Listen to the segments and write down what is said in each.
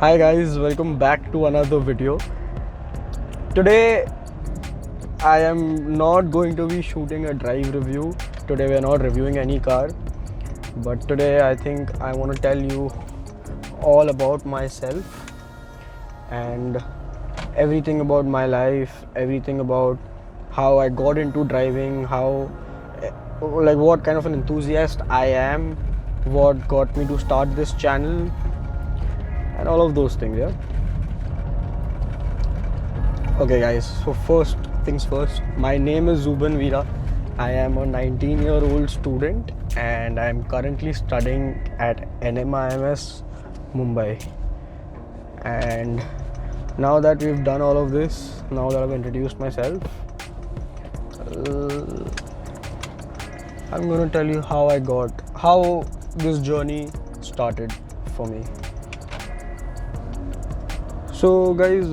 Hi guys, welcome back to another video. Today I am not going to be shooting a drive review. Today we are not reviewing any car, but today I think I want to tell you all about myself and everything about my life, everything about how I got into driving, what kind of an enthusiast I am, what got me to start this channel, and all of those things. Yeah, okay guys, so first things first, my name is Zubbinveera. I am a 19-year-old student and I am currently studying at NMIMS Mumbai. And now that we've done all of this, now that I've introduced myself, I'm going to tell you how this journey started for me. So guys,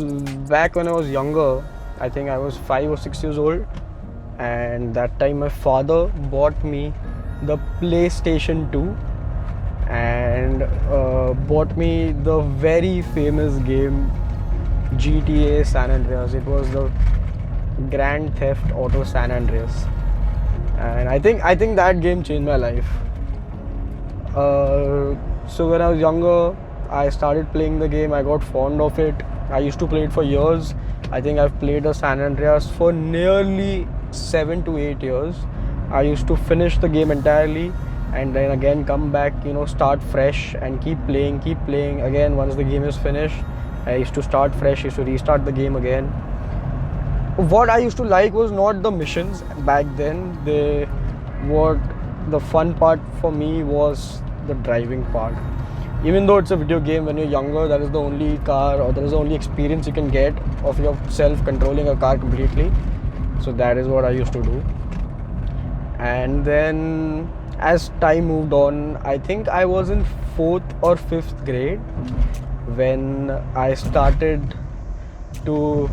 back when I was younger, I think I was 5 or 6 years old, and that time my father bought me the PlayStation 2 and bought me the very famous game GTA San Andreas. It was the Grand Theft Auto San Andreas, and I think that game changed my life. So when I was younger, I started playing the game. I got fond of it. I used to play it for years. I think I've played the San Andreas for nearly 7 to 8 years. I used to finish the game entirely and then again come back, start fresh and keep playing again. Once the game is finished, I used to start fresh, used to restart the game again. What I used to like was not the missions back then. The fun part for me was the driving part. Even though it's a video game, when you're younger, that is the only car, or that is the only experience you can get of yourself controlling a car completely. So that is what I used to do. And then as time moved on, I think I was in 4th or 5th grade when I started to,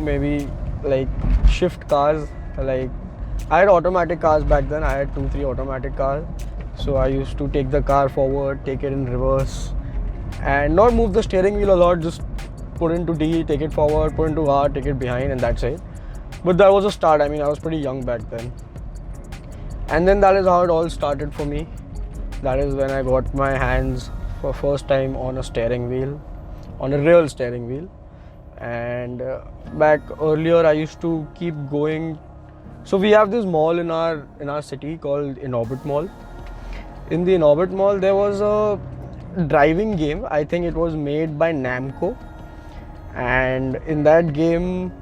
maybe like shift cars. Like I had automatic cars back then. I had 2-3 automatic cars. So I used to take the car forward, take it in reverse, and not move the steering wheel a lot, just put into D, take it forward, put into R, take it behind, and that's it. But that was a start. I mean, I was pretty young back then. And then that is how it all started for me. That is when I got my hands for first time on a steering wheel, on a real steering wheel. And back earlier, I used to keep going. So we have this mall in our city called Inorbit Mall. In the Inorbit Mall, there was a driving game. I think it was made by Namco. And in that game,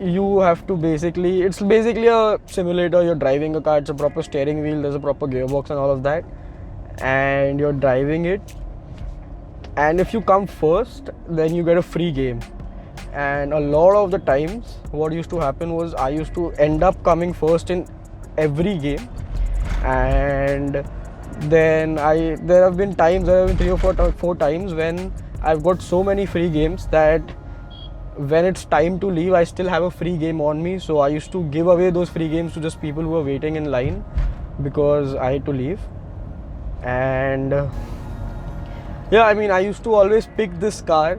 you have to it's basically a simulator. You're driving a car. It's a proper steering wheel. There's a proper gearbox and all of that. And you're driving it. And if you come first, then you get a free game. And a lot of the times, what used to happen was I used to end up coming first in every game. And then there have been 3 or 4 times when I've got so many free games that when it's time to leave, I still have a free game on me. So I used to give away those free games to just people who were waiting in line because I had to leave. And I used to always pick this car,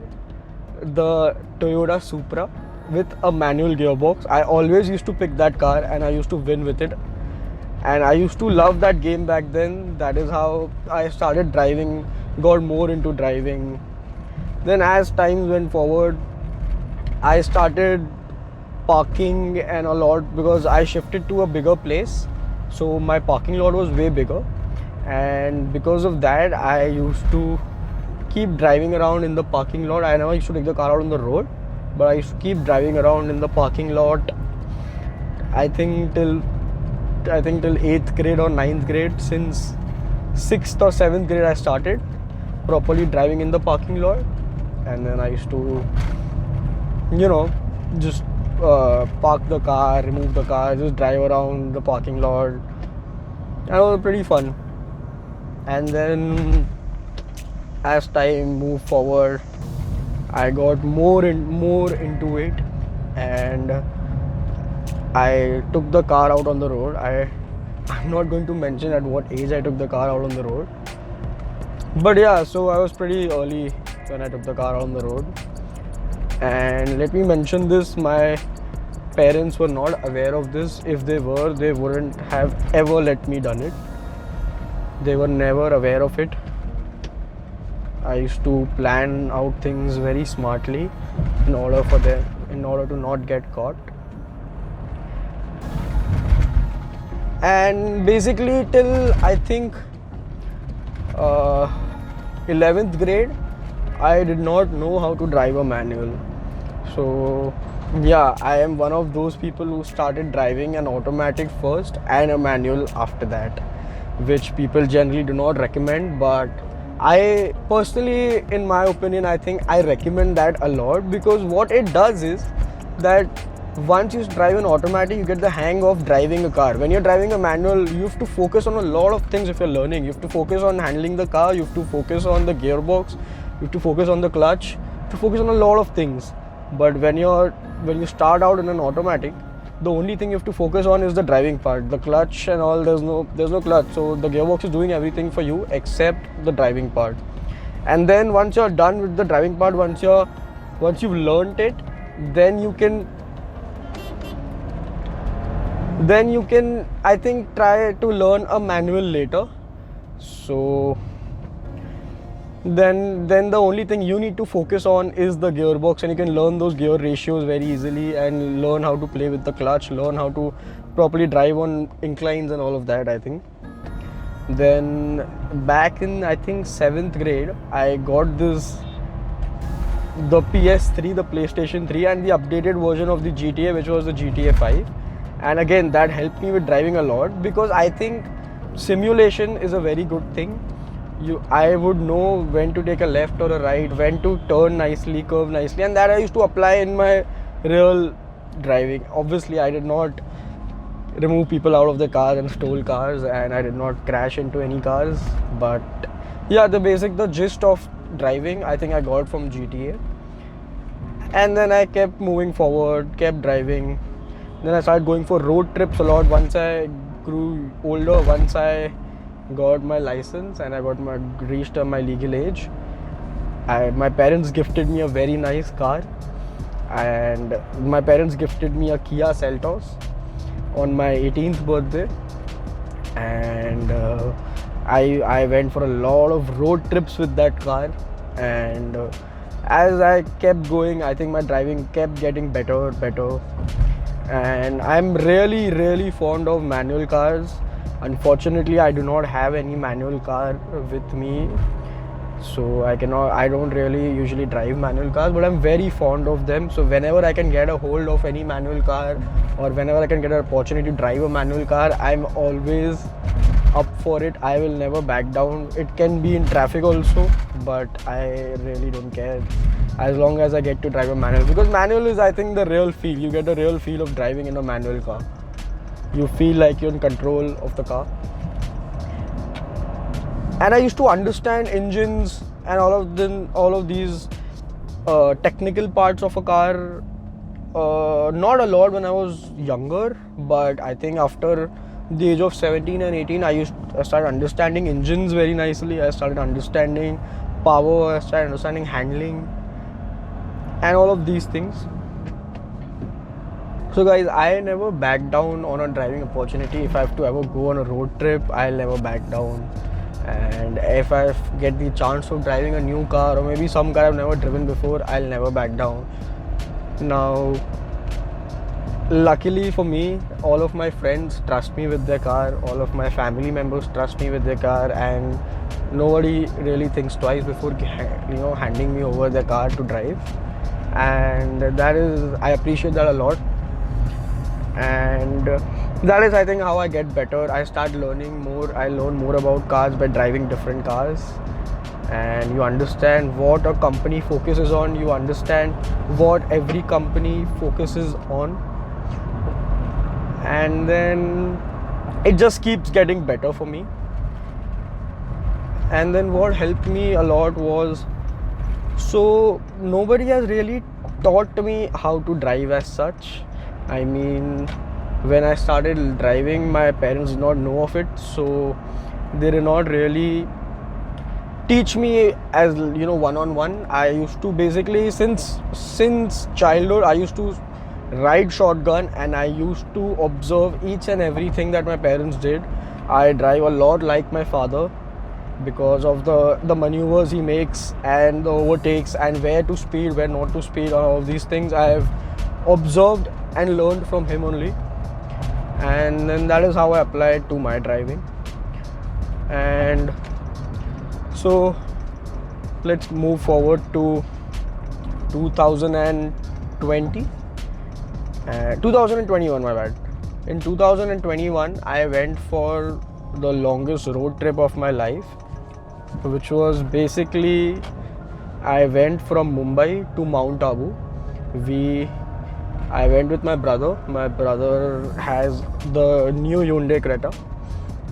the Toyota Supra with a manual gearbox. I always used to pick that car and I used to win with it. And I used to love that game back then. That is how I started driving, got more into driving. Then as time went forward, I started parking and a lot because I shifted to a bigger place. So my parking lot was way bigger. And because of that, I used to keep driving around in the parking lot. I never used to take the car out on the road, but I used to keep driving around in the parking lot. I think till 8th grade or 9th grade. Since 6th or 7th grade, I started properly driving in the parking lot. And then I used to, just park the car, remove the car, just drive around the parking lot. And it was pretty fun. And then as time moved forward, I got more into it, and I took the car out on the road. I'm not going to mention at what age I took the car out on the road. But yeah, so I was pretty early when I took the car on the road. And let me mention this, my parents were not aware of this. If they were, they wouldn't have ever let me done it. They were never aware of it. I used to plan out things very smartly in order to not get caught. And basically till I think 11th grade, I did not know how to drive a manual. So yeah, I am one of those people who started driving an automatic first and a manual after that, which people generally do not recommend. But I personally, in my opinion, I think I recommend that a lot, because what it does is that once you drive an automatic, you get the hang of driving a car. When you're driving a manual, you have to focus on a lot of things. If you're learning, you have to focus on handling the car, you have to focus on the gearbox, you have to focus on the clutch, you have to focus on a lot of things. But when you start out in an automatic, the only thing you have to focus on is the driving part. The clutch and all, there's no clutch, so the gearbox is doing everything for you except the driving part. And then once you're done with the driving part, once you've learned it, then you can I think try to learn a manual later. So then the only thing you need to focus on is the gearbox, and you can learn those gear ratios very easily and learn how to play with the clutch, learn how to properly drive on inclines and all of that, I think. Then back in, I think, 7th grade, I got the PS3, the PlayStation 3, and the updated version of the GTA, which was the GTA 5. And again, that helped me with driving a lot, because I think simulation is a very good thing. I would know when to take a left or a right, when to turn nicely, curve nicely, and that I used to apply in my real driving. Obviously, I did not remove people out of the car and stole cars, and I did not crash into any cars. But yeah, the gist of driving, I think I got from GTA. And then I kept moving forward, kept driving. Then I started going for road trips a lot. Once I grew older, once I got my license and I reached my legal age, my parents gifted me a very nice car, and my parents gifted me a Kia Seltos on my 18th birthday. And I went for a lot of road trips with that car. And as I kept going, I think my driving kept getting better. And I'm really, really fond of manual cars. Unfortunately, I do not have any manual car with me, so I don't really usually drive manual cars, but I'm very fond of them. So whenever I can get a hold of any manual car, or whenever I can get an opportunity to drive a manual car, I'm always up for it. I will never back down. It can be in traffic also, but I really don't care, as long as I get to drive a manual, because manual is, I think, the real feel. You get the real feel of driving in a manual car. You feel like you're in control of the car. And I used to understand engines and all of these technical parts of a car, not a lot when I was younger, but I think after the age of 17 and 18, I started understanding engines very nicely. I started understanding power, I started understanding handling and all of these things. So guys, I never back down on a driving opportunity. If I have to ever go on a road trip, I'll never back down. And if I get the chance of driving a new car, or maybe some car I've never driven before, I'll never back down. Now, luckily for me, all of my friends trust me with their car, all of my family members trust me with their car, and nobody really thinks twice before handing me over their car to drive. And I appreciate that a lot. And that is, I think, how I get better. I start learning more. I learn more about cars by driving different cars, and you understand what a company focuses on. You understand what every company focuses on, and then it just keeps getting better for me. And then what helped me a lot was, so nobody has really taught me how to drive as such. I mean, when I started driving, my parents did not know of it, so they did not really teach me as one-on-one. I used to basically since childhood I used to ride shotgun, and I used to observe each and everything that my parents did. I drive a lot like my father because of the maneuvers he makes and the overtakes and where to speed, where not to speed, all of these things I have observed and learned from him only, and then that is how I apply it to my driving. And so let's move forward to 2020 2021, my bad. In 2021 I went for the longest road trip of my life, which was basically I went from Mumbai to Mount Abu. I went with my brother. My brother has the new Hyundai Creta,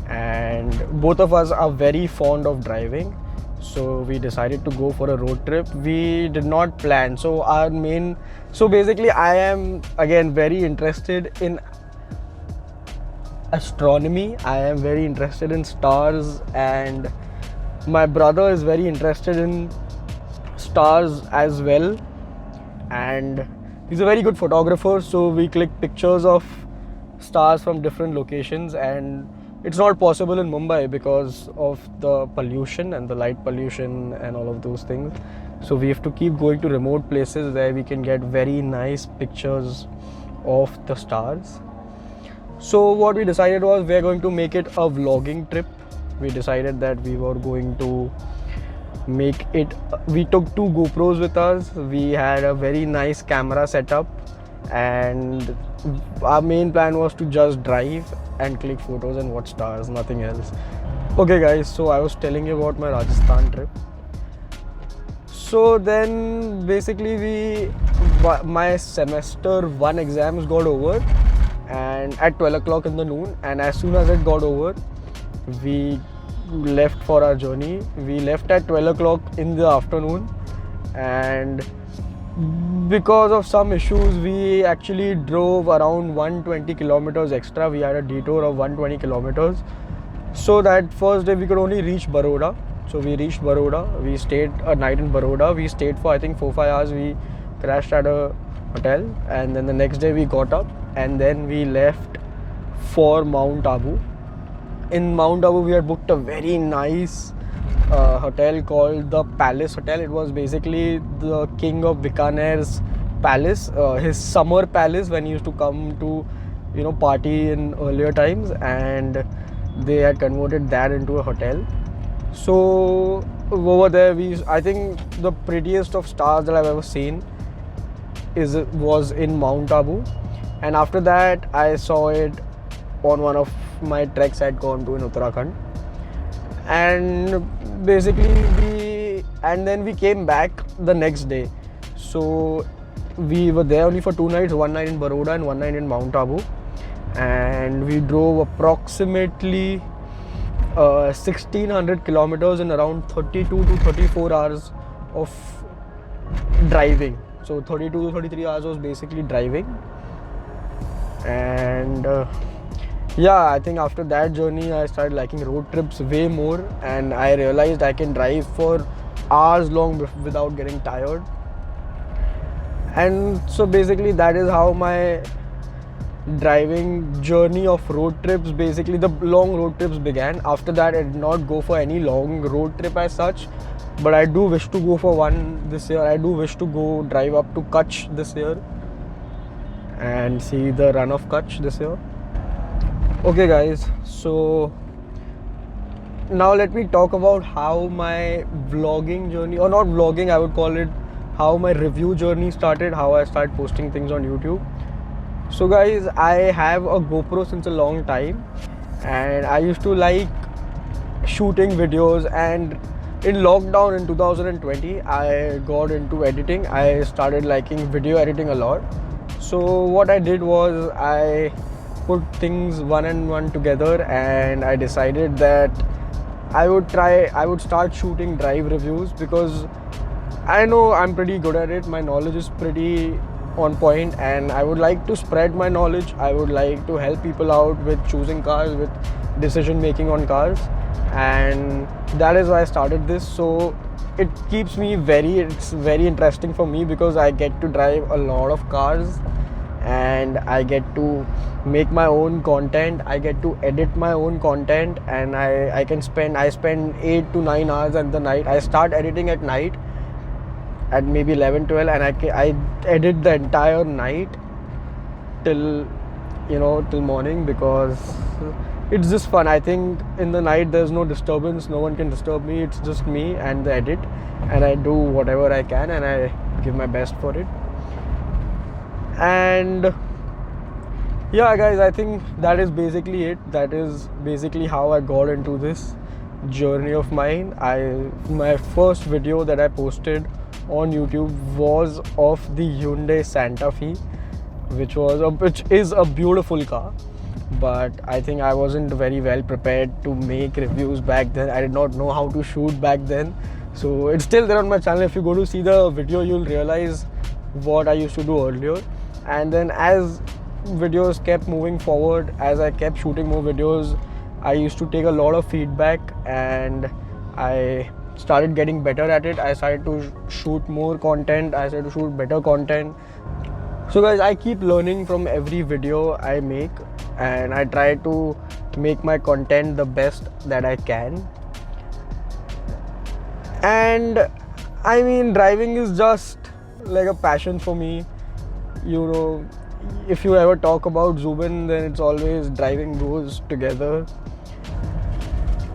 and both of us are very fond of driving. So we decided to go for a road trip. We did not plan. So basically I am again very interested in astronomy. I am very interested in stars, and my brother is very interested in stars as well, and he's a very good photographer. So we clicked pictures of stars from different locations, and it's not possible in Mumbai because of the pollution and the light pollution and all of those things. So we have to keep going to remote places where we can get very nice pictures of the stars. So what we decided was we're going to make it a vlogging trip. We decided that we were going to make it. We took 2 GoPros with us. We had a very nice camera setup, and our main plan was to just drive and click photos and watch stars, nothing else. Okay guys, so I was telling you about my Rajasthan trip. So then basically my semester 1 exams got over, and at 12 o'clock in the noon, and as soon as it got over, we left for our journey. We left at 12 o'clock in the afternoon, and because of some issues we actually drove around 120 kilometers extra. We had a detour of 120 kilometers. So that first day we could only reach Baroda. So we reached Baroda. We stayed a night in Baroda. We stayed for I think 4-5 hours. We crashed at a hotel, and then the next day we got up, and then we left for Mount Abu. In Mount Abu we had booked a very nice hotel called the Palace Hotel. It was basically the king of Bikaner's palace, his summer palace when he used to come to party in earlier times, and they had converted that into a hotel. So over there I think the prettiest of stars that I've ever seen was in Mount Abu, and after that I saw it on one of my treks I'd gone to in Uttarakhand. And basically then we came back the next day. So we were there only for 2 nights, 1 night in Baroda and 1 night in Mount Abu, and we drove approximately 1600 kilometers in around 32 to 34 hours of driving. So 32 to 33 hours was basically driving. And yeah, I think after that journey I started liking road trips way more, and I realized I can drive for hours long without getting tired. And so basically that is how my driving journey of road trips, basically the long road trips, began. After that I did not go for any long road trip as such, but I do wish to go for one this year. I do wish to go drive up to Kutch this year and see the run of Kutch this year. Okay guys, so now let me talk about how my vlogging journey, or not vlogging, I would call it how my review journey started, how I started posting things on YouTube. So guys, I have a GoPro since a long time, and I used to like shooting videos, and in lockdown in 2020 I got into editing. I started liking video editing a lot. So what I did was I put things one and one together, and I decided that I would start shooting drive reviews, because I know I'm pretty good at it. My knowledge is pretty on point, and I would like to spread my knowledge. I would like to help people out with choosing cars, with decision making on cars. and that is why I started this. So it keeps me it's very interesting for me because I get to drive a lot of cars and I get to make my own content, I get to edit my own content, and I spend 8 to 9 hours at the night. I start editing at night at maybe 11-12, and I edit the entire night till morning, because it's just fun. I think in the night there's no disturbance, no one can disturb me, it's just me and the edit, and I do whatever I can and I give my best for it. And yeah guys, I think that is basically it. That is basically how I got into this journey of mine. My first video that I posted on YouTube was of the Hyundai Santa Fe, which is a beautiful car, but I think I wasn't very well prepared to make reviews back then. I did not know how to shoot back then, so it's still there on my channel. If you go to see the video, you'll realize what I used to do earlier. And then as videos kept moving forward, as I kept shooting more videos, I used to take a lot of feedback and I started getting better at it. I started to shoot more content, I started to shoot better content. So guys, I keep learning from every video I make, and I try to make my content the best that I can. And I mean, driving is just like a passion for me. If you ever talk about Zubbin, then it's always driving goes together.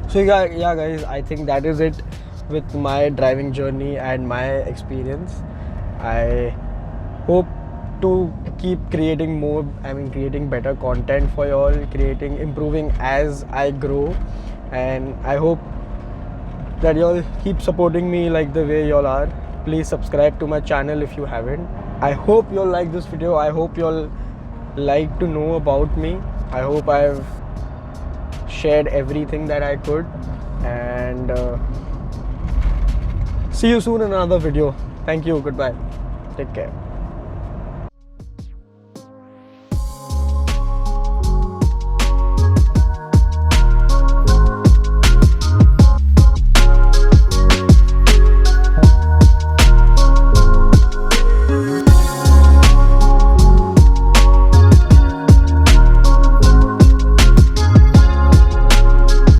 So yeah guys, I think that is it with my driving journey and my experience. I hope to keep creating creating better content for y'all, improving as I grow, and I hope that y'all keep supporting me like the way y'all are. Please subscribe to my channel if you haven't. I hope y'all like this video. I hope y'all like to know about me. I hope I've shared everything that I could, and see you soon in another video. Thank you. Goodbye. Take care.